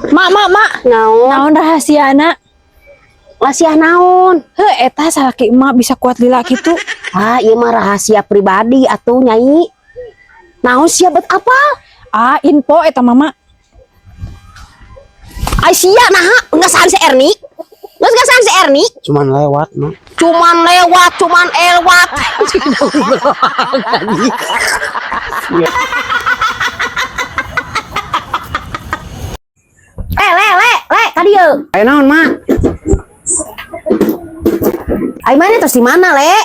Mak. Naon rahasiana? Rahasia naon? Eta salaki emak bisa kuat lila gitu. Ieu mah rahasia pribadi atuh Nyai. Naon sia bet apa? Info eta mama. Ai sia naha? Ngesan si Erni? Geus ngesan si Erni? Cuman lewat mah. Cuman elwat. Le, ka dieu. Ayo naon mah? Ai mana terus di mana, Le?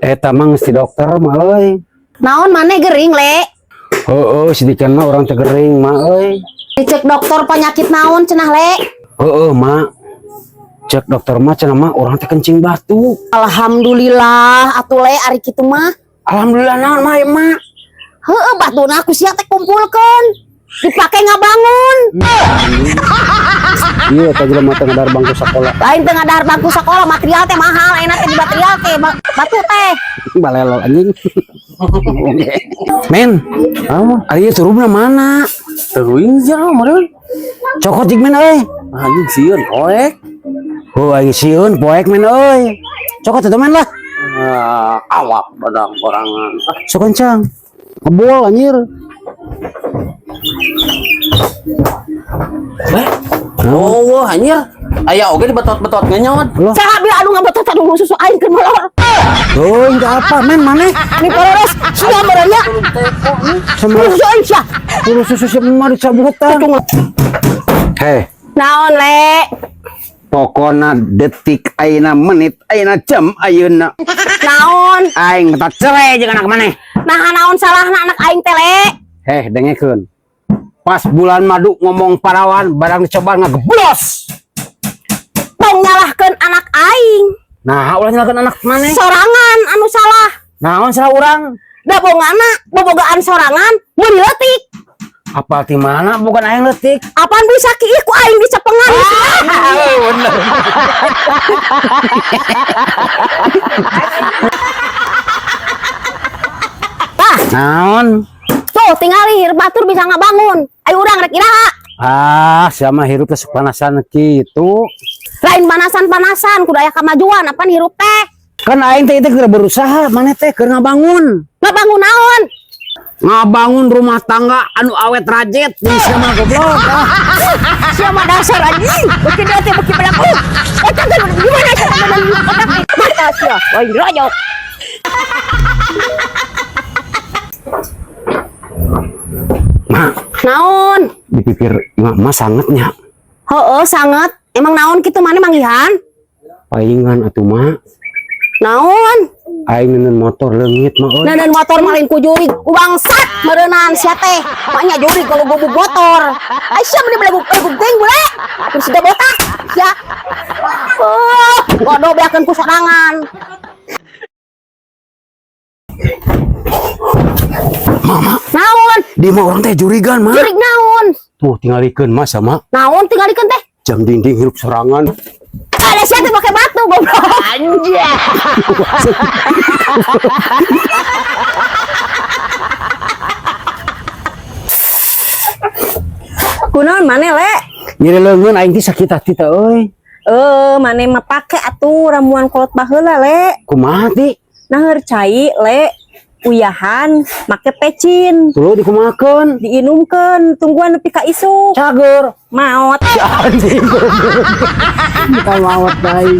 Eta mah si dokter mah euy. Naon maneh gering, Le? Sedikit mah orang tegering mah euy. Dicek dokter penyakit naon cenah, Le? Mah. Cek dokter mah cenah mah orang teh kencing batu. Alhamdulillah atuh Le ari kitu mah. Alhamdulillah naon mah emak. Batuna aku sia teh kumpulkeun. Dipake ngabangun. Iya teh jelema teh ngadar bangku sekolah. Lain teh ngadar bangku sekolah, material teh mahal, enak teh di material teh batu teh. Balelo anjing. Men, ari turunna mana? Teuing jauh meureun. Cokot jig men euy. Anjing sieun poek. Ai sieun poek men euy. Cokot atuh men lah. Awak badak orangan. Sok kencang. Ngebol anjir. Oh, anjir. Aya oge di betot-betot ngenyot. Saha bieu anu ngabetot anu susu aing keur molor. Tuh, enggak apa men maneh. Ini pororos sia meureun nya. Susu aing sia. Kudu susu si mah dicabutan. Naon, Le? Pokona detik ayeuna menit ayeuna jam ayeuna. Naon? Aing tak cerai jeung anak maneh. Nah, naon salahna anak aing teh, Le? Dengekeun. Pas bulan madu ngomong parawan barang dicoba ngageblos. Tong nyalahkeun anak aing. Nah, ulah nyalahkeun anak maneh. Sorangan anu salah. Naon salah urang? Da bobogaan sorangan mun leutik. Apa ti mana bukan aing leutik. Apaan bisa kieu ku aing dicepengan. Bener. Naon? Tuh tingali batur bisa ngabangun. Ayo urang rek iraha. Siapa hirup teh panasan kitu. Lain panasan-panasan kudu aya kamajuan apaan hirup teh. Kan aing teh keur berusaha, maneh teh keur ngabangun. Ngabangun naon? Ngabangun rumah tangga anu awet rajet jeung sama goblok. Sia mah dasar anjing. Beuki dia teh beuki pelaku. Eta teh gimana cara otak teh? Mata sia, woi rojok. Mak, Naon? dipikir mah sangetnya. Sangat. Emang naon kitu maneh manggihan? Palingan atuh mak. Naon? Aing neun motor leungit mah euy. Dan motor malin ku juri ku bangsat meureunan sia teh. Maknya juri kalau gobug motor. Aisyah meni beleguk teng bule. Terus sudah botak. Sia. Godo beakeun ku sorangan. Mama, Naon? di mah orang teh jurigan mah. Jurig naon? Tuh tinggalikeun mah sama Naon tinggalikeun teh? jam dinding hirup sorangan. Ada sia teh pakai batu goblok. Anjir. Kunaon maneh, Le? Nyeri leungeun aing teh sakit hati teh euy. Maneh mah pake atuh ramuan kolot baheula, Le. Kumaha ti? Nah cai, Le. Uyahan make pecin. Tuluy dikumahakeun. Diinumkeun, tungguan nepi ka isuk. Cager. Maot. Anjing. Kita maot bae.